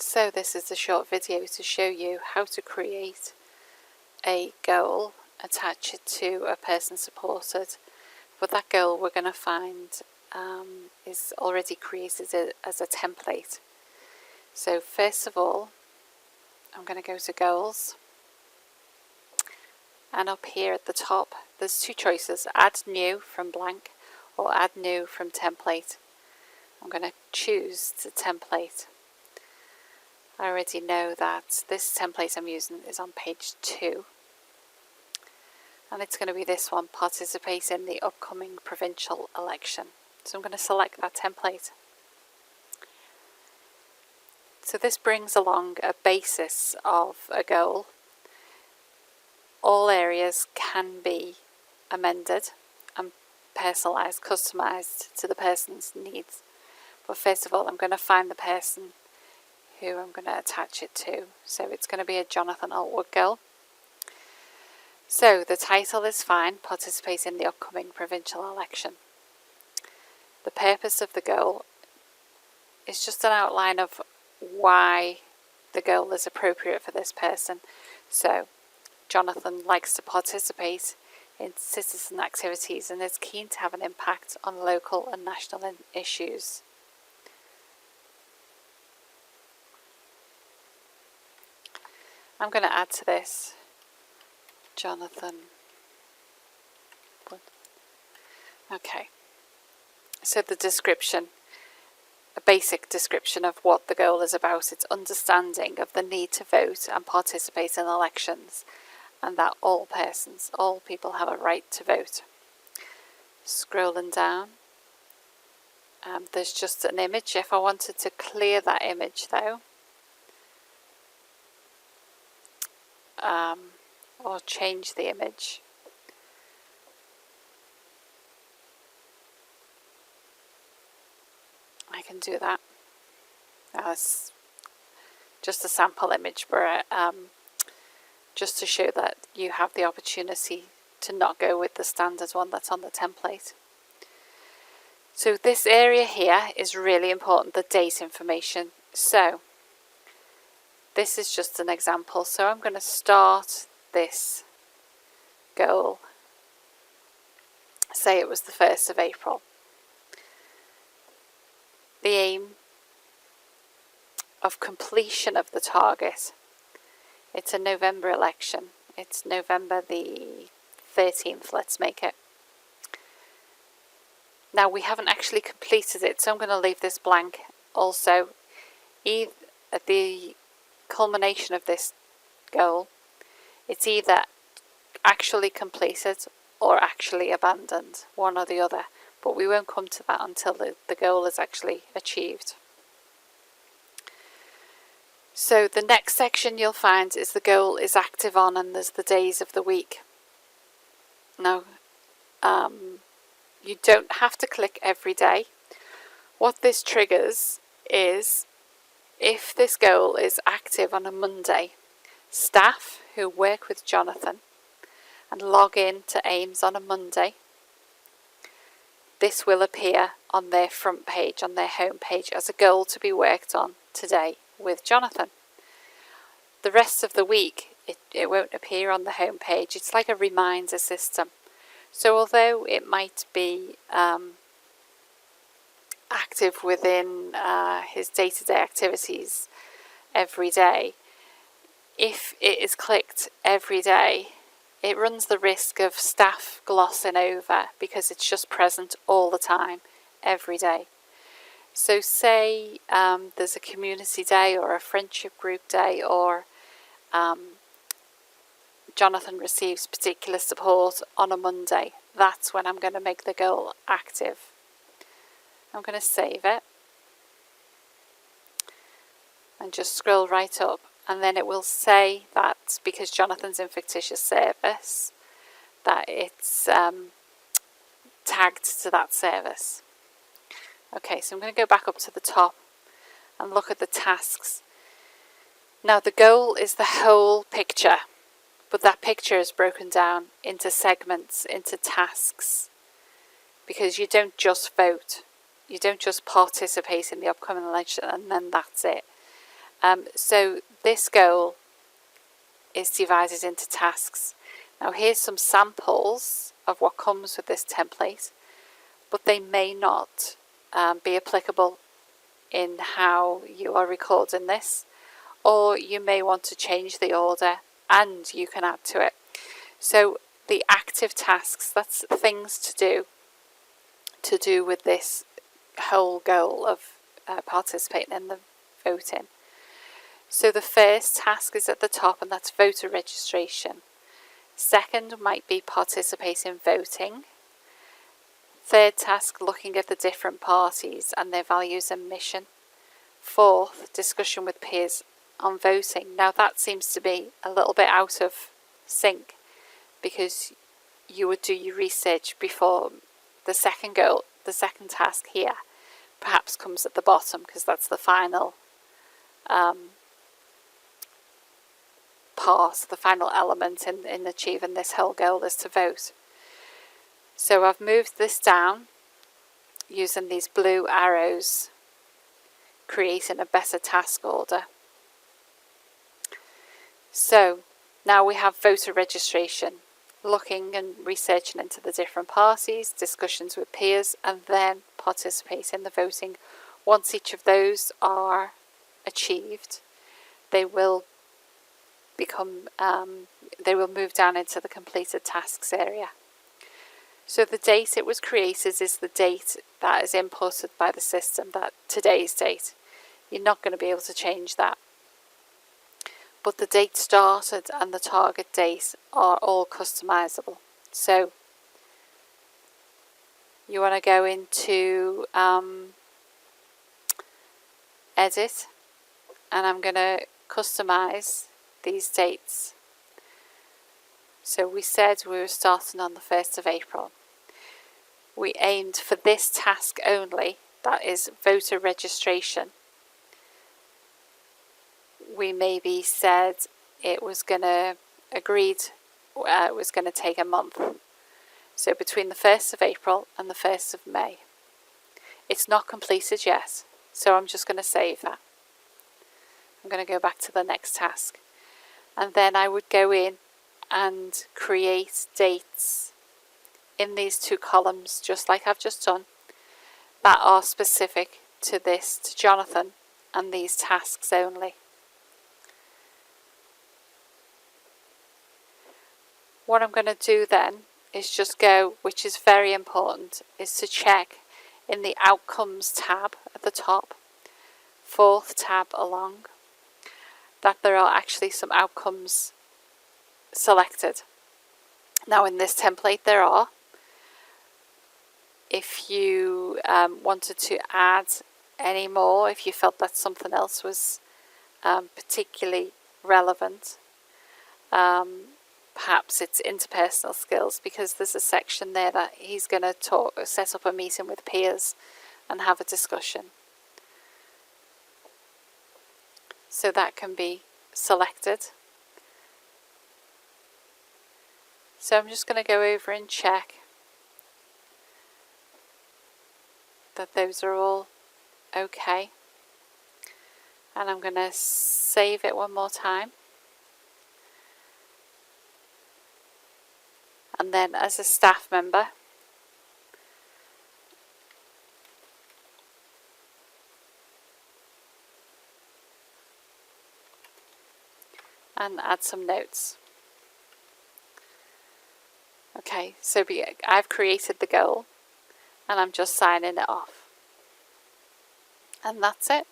So this is a short video to show you how to create a goal, attach it to a person supported, but that goal we're going to find is already created as a template. So first of all, I'm going to go to goals, and up here at the top there's two choices: add new from blank or add new from template. I'm going to choose the template. I already know that this template I'm using is on page 2, and it's going to be this one: participate in the upcoming provincial election. So I'm going to select that template. So this brings along a basis of a goal. All areas can be amended and personalised, customised to the person's needs. But first of all, I'm going to find the person who I'm going to attach it to. So it's going to be a Jonathan Altwood goal. So the title is fine: participate in the upcoming provincial election. The purpose of the goal is just an outline of why the goal is appropriate for this person. So Jonathan likes to participate in citizen activities and is keen to have an impact on local and national issues. I'm going to add to this Jonathan. Okay, so the description, a basic description of what the goal is about. It's understanding of the need to vote and participate in elections, and that all people have a right to vote. Scrolling down, there's just an image. If I wanted to clear that image though, or change the image, I can do that. Now it's just a sample image, but just to show that you have the opportunity to not go with the standard one that's on the template. So this area here is really important, the date information. So this is just an example. So I'm going to start this goal. Say it was the 1st of April. The aim of completion of the target. It's a November election. It's November the 13th, let's make it. Now we haven't actually completed it, so I'm going to leave this blank. Also, at the culmination of this goal, it's either actually completed or actually abandoned, one or the other, but we won't come to that until the goal is actually achieved. So the next section you'll find is the goal is active on, and there's the days of the week. Now, you don't have to click every day. What this triggers is, if this goal is active on a Monday, staff who work with Jonathan and log in to AIMS on a Monday, this will appear on their front page, on their home page, as a goal to be worked on today with Jonathan. The rest of the week it won't appear on the home page. It's like a reminder system. So although it might be active within his day-to-day activities every day, if it is clicked every day, it runs the risk of staff glossing over because it's just present all the time, every day. So say there's a community day or a friendship group day, or Jonathan receives particular support on a Monday. That's when I'm going to make the goal active. I'm going to save it and just scroll right up, and then it will say that because Jonathan's in fictitious service, that it's tagged to that service. Okay, so I'm going to go back up to the top and look at the tasks. Now the goal is the whole picture, but that picture is broken down into segments, into tasks, because you don't just vote. You don't just participate in the upcoming election and then that's it. So this goal is divided into tasks. Now here's some samples of what comes with this template, but they may not be applicable in how you are recording this, or you may want to change the order and you can add to it. So the active tasks, that's things to do with this whole goal of participating in the voting. So the first task is at the top, and that's voter registration. Second might be participate in voting. Third task, looking at the different parties and their values and mission. Fourth, discussion with peers on voting. Now that seems to be a little bit out of sync, because you would do your research before the second goal. The second task here perhaps comes at the bottom, because that's the final part, the final element in achieving this whole goal is to vote. So I've moved this down using these blue arrows, creating a better task order. So now we have voter registration, looking and researching into the different parties, discussions with peers, and then participate in the voting. Once each of those are achieved, they will move down into the completed tasks area. So the date it was created is the date that is inputted by the system, that today's date. You're not going to be able to change that. But the date started and the target date are all customizable. So you want to go into edit, and I'm going to customize these dates. So we said we were starting on the 1st of April. We aimed for this task only, that is voter registration. We maybe said it was going to take a month. So between the 1st of April and the 1st of May. It's not completed yet, so I'm just going to save that. I'm going to go back to the next task. And then I would go in and create dates in these two columns, just like I've just done, that are specific to this, to Jonathan, and these tasks only. What I'm going to do then is just go, which is very important, is to check in the Outcomes tab at the top, 4th tab along, that there are actually some outcomes selected. Now in this template there are. If you wanted to add any more, if you felt that something else was particularly relevant, perhaps it's interpersonal skills, because there's a section there that he's going to set up a meeting with peers and have a discussion. So that can be selected. So I'm just going to go over and check that those are all okay. And I'm going to save it one more time. And then as a staff member, and add some notes. Okay, so I've created the goal and I'm just signing it off. And that's it.